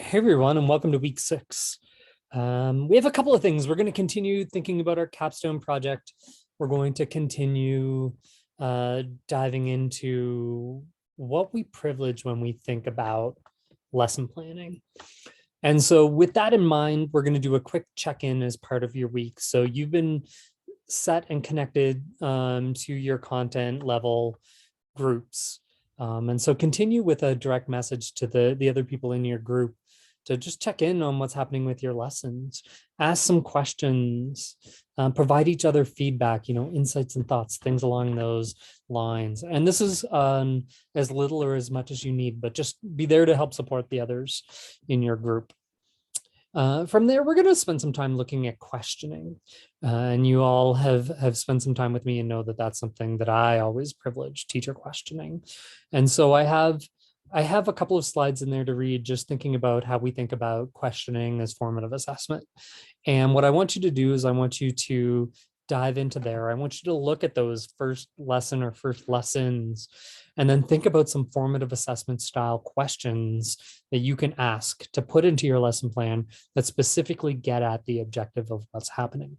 Hey everyone, and welcome to week 6. We have a couple of things. We're going to continue thinking about our Capstone project. We're going to continue diving into what we privilege when we think about lesson planning. And so with that in mind, we're going to do a quick check-in as part of your week. So you've been set and connected to your content level groups. And so continue with a direct message to the other people in your group to just check in on what's happening with your lessons, ask some questions, provide each other feedback, insights and thoughts, things along those lines. And this is as little or as much as you need, but just be there to help support the others in your group. From there, we're going to spend some time looking at questioning. And you all have spent some time with me and know that that's something that I always privilege, teacher questioning. And so I have a couple of slides in there to read, just thinking about how we think about questioning as formative assessment. And what I want you to do is I want you to dive into there. I want you to look at those first lesson or first lessons, and then think about some formative assessment style questions that you can ask to put into your lesson plan that specifically get at the objective of what's happening.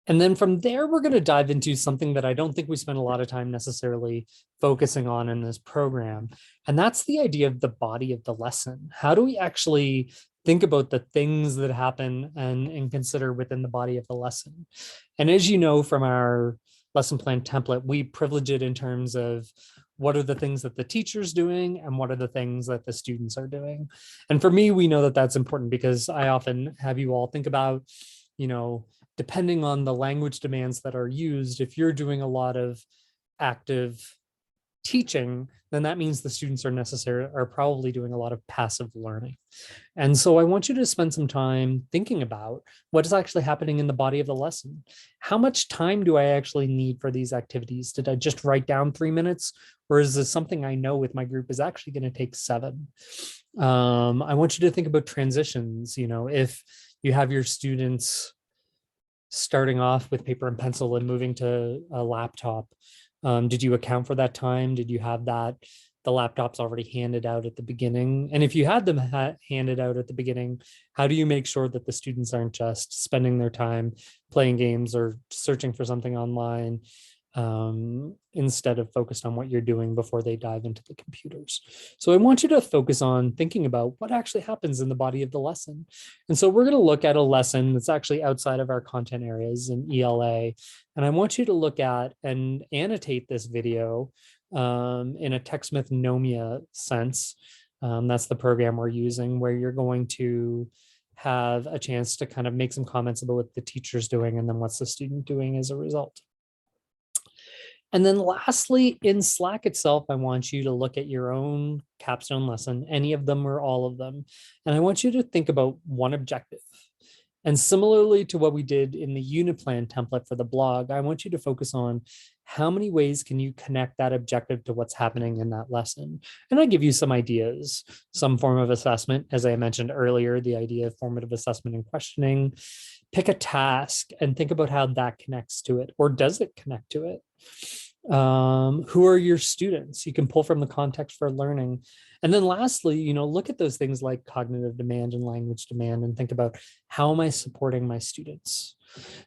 And then from there, we're going to dive into something that I don't think we spend a lot of time necessarily focusing on in this program. And that's the idea of the body of the lesson. How do we actually think about the things that happen and consider within the body of the lesson? And as you know from our lesson plan template, we privilege it in terms of what are the things that the teacher's doing and what are the things that the students are doing. And for me, we know that that's important because I often have you all think about, depending on the language demands that are used, if you're doing a lot of active teaching, then that means the students are probably doing a lot of passive learning. And so I want you to spend some time thinking about what is actually happening in the body of the lesson. How much time do I actually need for these activities? Did I just write down 3 minutes? Or is this something I know with my group is actually going to take 7? I want you to think about transitions. If you have your students starting off with paper and pencil and moving to a laptop, did you account for that time? Did you have the laptops already handed out at the beginning? And if you had them handed out at the beginning, how do you make sure that the students aren't just spending their time playing games or searching for something online instead of focused on what you're doing before they dive into the computers? So I want you to focus on thinking about what actually happens in the body of the lesson. And so we're going to look at a lesson that's actually outside of our content areas in ELA. And I want you to look at and annotate this video in a TechSmith Nomia sense. That's the program we're using, where you're going to have a chance to kind of make some comments about what the teacher's doing and then what's the student doing as a result. And then lastly, in Slack itself, I want you to look at your own capstone lesson, any of them or all of them. And I want you to think about one objective. And similarly to what we did in the Uniplan template for the blog, I want you to focus on how many ways can you connect that objective to what's happening in that lesson. And I give you some ideas, some form of assessment, as I mentioned earlier, the idea of formative assessment and questioning. Pick a task and think about how that connects to it, or does it connect to it? Who are your students? You can pull from the context for learning. And then lastly, look at those things like cognitive demand and language demand and think about, how am I supporting my students?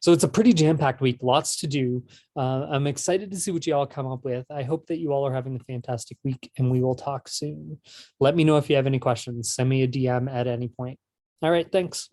So it's a pretty jam-packed week, lots to do. I'm excited to see what you all come up with. I hope that you all are having a fantastic week, and we will talk soon. Let me know if you have any questions. Send me a DM at any point. All right, thanks.